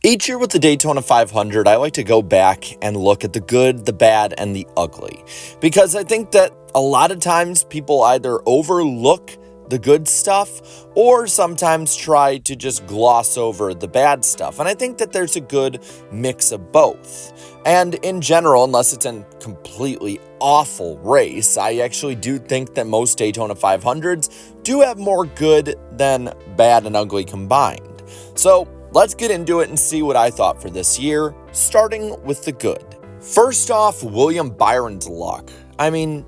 Each year with the Daytona 500, I like to go back and look at the good, the bad, and the ugly. Because I think that a lot of times people either overlook the good stuff or sometimes try to just gloss over the bad stuff. And I think that there's a good mix of both. And in general, unless it's a completely awful race, I actually do think that most Daytona 500s do have more good than bad and ugly combined. So let's get into it and see what I thought for this year, starting with the good. First off, William Byron's luck. I mean,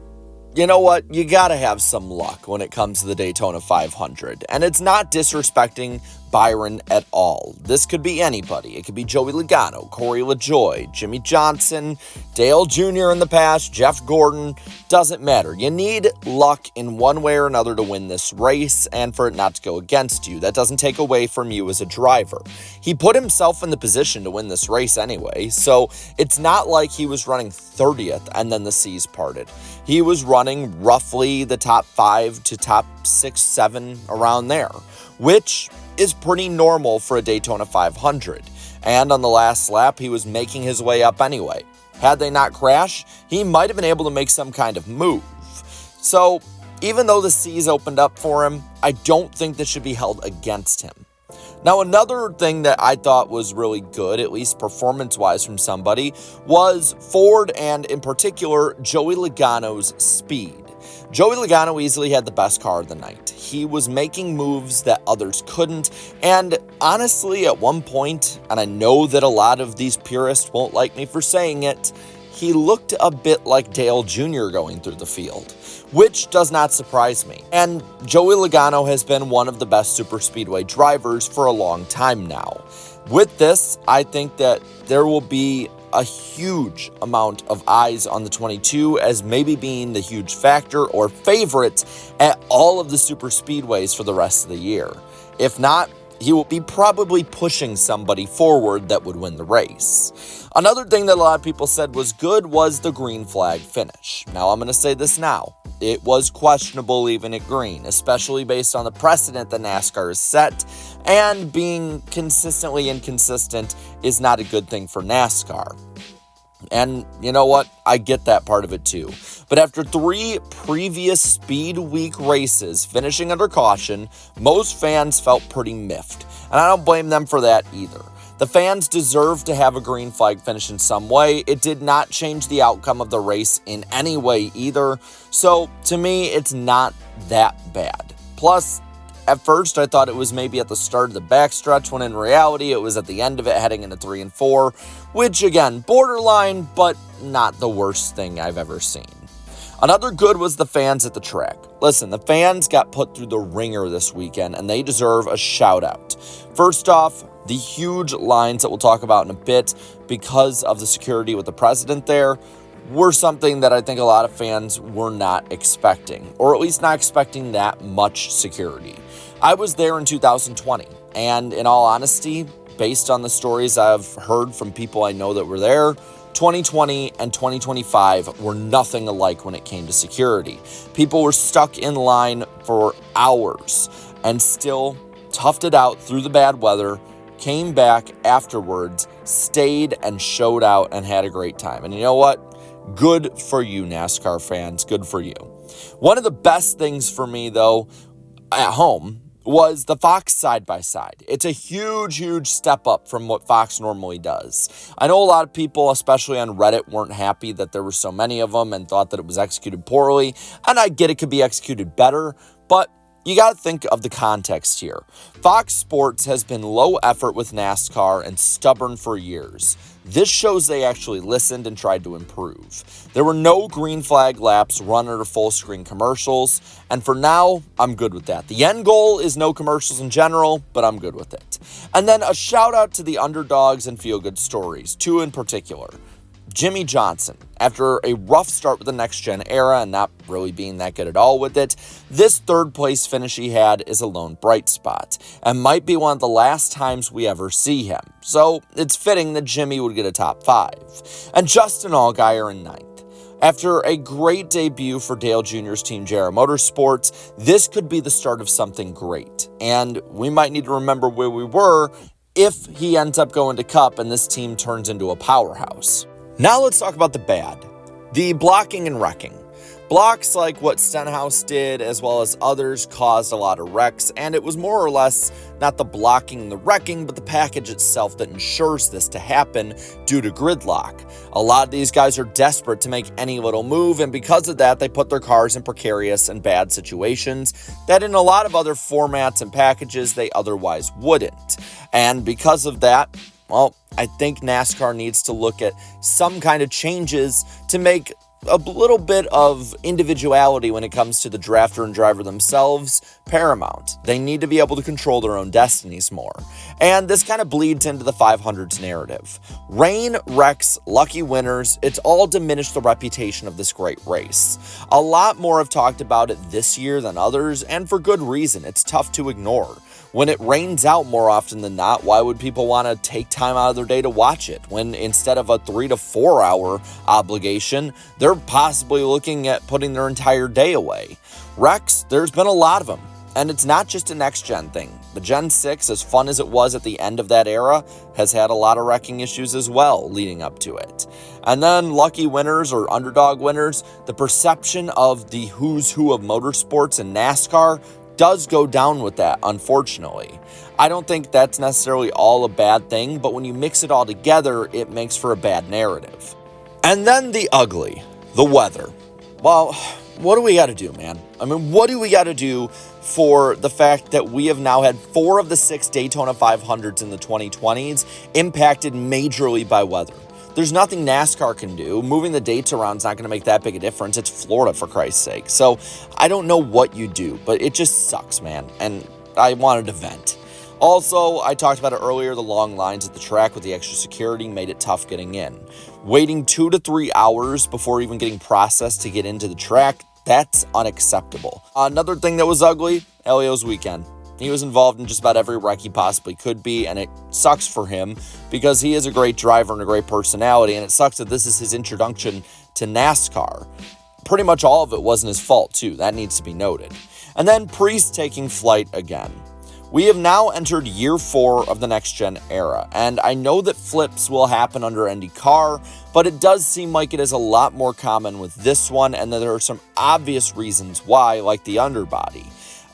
you know what? You gotta have some luck when it comes to the Daytona 500. And it's not disrespecting Byron at all. This could be anybody. It could be Joey Logano, Corey LaJoie, Jimmy Johnson, Dale Jr. in the past, Jeff Gordon. Doesn't matter. You need luck in one way or another to win this race and for it not to go against you. That doesn't take away from you as a driver. He put himself in the position to win this race anyway, so it's not like he was running 30th and then the seas parted. He was running roughly the top 5 to top 6, 7 around there, which is pretty normal for a Daytona 500. And on the last lap, he was making his way up anyway. Had they not crashed, he might have been able to make some kind of move. So even though the seas opened up for him, I don't think this should be held against him. Now, another thing that I thought was really good, at least performance-wise from somebody, was Ford and, in particular, Joey Logano's speed. Joey Logano easily had the best car of the night. He was making moves that others couldn't, and honestly, at one point, and I know that a lot of these purists won't like me for saying it, he looked a bit like Dale Jr. going through the field, which does not surprise me. And Joey Logano has been one of the best superspeedway drivers for a long time now. With this, I think that there will be a huge amount of eyes on the 22 as maybe being the huge factor or favorites at all of the super speedways for the rest of the year. If not, he will be probably pushing somebody forward that would win the race. Another thing that a lot of people said was good was the green flag finish. Now, I'm going to say this now. It was questionable leaving it green, especially based on the precedent that NASCAR has set, and being consistently inconsistent is not a good thing for NASCAR. And you know what? I get that part of it too. But after 3 previous Speed Week races finishing under caution, most fans felt pretty miffed. And I don't blame them for that either. The fans deserve to have a green flag finish in some way. It did not change the outcome of the race in any way either. So to me, it's not that bad. Plus, at first, I thought it was maybe at the start of the backstretch, when in reality, it was at the end of it heading into 3 and 4, which again, borderline, but not the worst thing I've ever seen. Another good was the fans at the track. Listen, the fans got put through the ringer this weekend, and they deserve a shout out. First off, the huge lines that we'll talk about in a bit because of the security with the president there were something that I think a lot of fans were not expecting, or at least not expecting that much security. I was there in 2020, and in all honesty, based on the stories I've heard from people I know that were there, 2020 and 2025 were nothing alike when it came to security. People were stuck in line for hours and still toughed it out through the bad weather, came back afterwards, stayed and showed out and had a great time. And you know what? Good for you, NASCAR fans. Good for you. One of the best things for me, though, at home, was the Fox side-by-side. It's a huge, huge step up from what Fox normally does. I know a lot of people, especially on Reddit, weren't happy that there were so many of them and thought that it was executed poorly, and I get it could be executed better, but you got to think of the context here. Fox Sports has been low effort with NASCAR and stubborn for years. This shows they actually listened and tried to improve. There were no green flag laps run under full screen commercials, and for now, I'm good with that. The end goal is no commercials in general, but I'm good with it. And then a shout out to the underdogs and feel-good stories, 2 in particular. Jimmy Johnson, after a rough start with the next-gen era and not really being that good at all with it, this third-place finish he had is a lone bright spot and might be one of the last times we ever see him. So it's fitting that Jimmy would get a top 5. And Justin Allgaier in 9th. After a great debut for Dale Jr.'s team Jarrah Motorsports, this could be the start of something great. And we might need to remember where we were if he ends up going to Cup and this team turns into a powerhouse. Now let's talk about the bad. The blocking and wrecking. Blocks like what Stenhouse did, as well as others, caused a lot of wrecks, and it was more or less not the blocking and the wrecking, but the package itself that ensures this to happen due to gridlock. A lot of these guys are desperate to make any little move, and because of that, they put their cars in precarious and bad situations that in a lot of other formats and packages they otherwise wouldn't. And because of that, well, I think NASCAR needs to look at some kind of changes to make a little bit of individuality when it comes to the drafter and driver themselves paramount. They need to be able to control their own destinies more. And this kind of bleeds into the 500s narrative. Rain, wrecks, lucky winners, it's all diminished the reputation of this great race. A lot more have talked about it this year than others, and for good reason. It's tough to ignore. When it rains out more often than not, why would people want to take time out of their day to watch it? When instead of a 3 to 4 hour obligation, they're possibly looking at putting their entire day away. Wrecks, there's been a lot of them. And it's not just a next-gen thing. The Gen 6, as fun as it was at the end of that era, has had a lot of wrecking issues as well leading up to it. And then lucky winners or underdog winners, the perception of the who's who of motorsports and NASCAR does go down with that, unfortunately. I don't think that's necessarily all a bad thing, but when you mix it all together, it makes for a bad narrative. And then the ugly, the weather. Well, what do we got to do, man? I mean, what do we got to do for the fact that we have now had 4 of the 6 Daytona 500s in the 2020s impacted majorly by weather? There's nothing NASCAR can do. Moving the dates around is not going to make that big a difference. It's Florida, for Christ's sake. So I don't know what you do, but it just sucks, man. And I wanted to vent. Also, I talked about it earlier, the long lines at the track with the extra security made it tough getting in. Waiting 2 to 3 hours before even getting processed to get into the track, that's unacceptable. Another thing that was ugly, Elio's weekend. He was involved in just about every wreck he possibly could be, and it sucks for him because he is a great driver and a great personality, and it sucks that this is his introduction to NASCAR. Pretty much all of it wasn't his fault, too. That needs to be noted. And then Priest taking flight again. We have now entered year 4 of the next-gen era, and I know that flips will happen under IndyCar, but it does seem like it is a lot more common with this one, and that there are some obvious reasons why, like the underbody.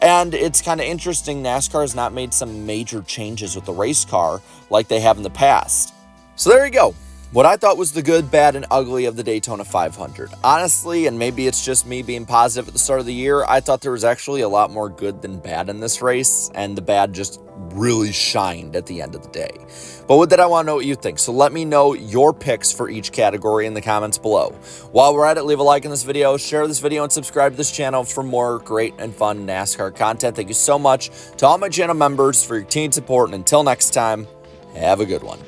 And it's kind of interesting NASCAR has not made some major changes with the race car like they have in the past. So there you go. What I thought was the good, bad, and ugly of the Daytona 500. Honestly, and maybe it's just me being positive at the start of the year, I thought there was actually a lot more good than bad in this race, and the bad just really shined at the end of the day. But with that, I want to know what you think, so let me know your picks for each category in the comments below. While we're at it, leave a like on this video, share this video, and subscribe to this channel for more great and fun NASCAR content. Thank you so much to all my channel members for your continued support, and until next time, have a good one.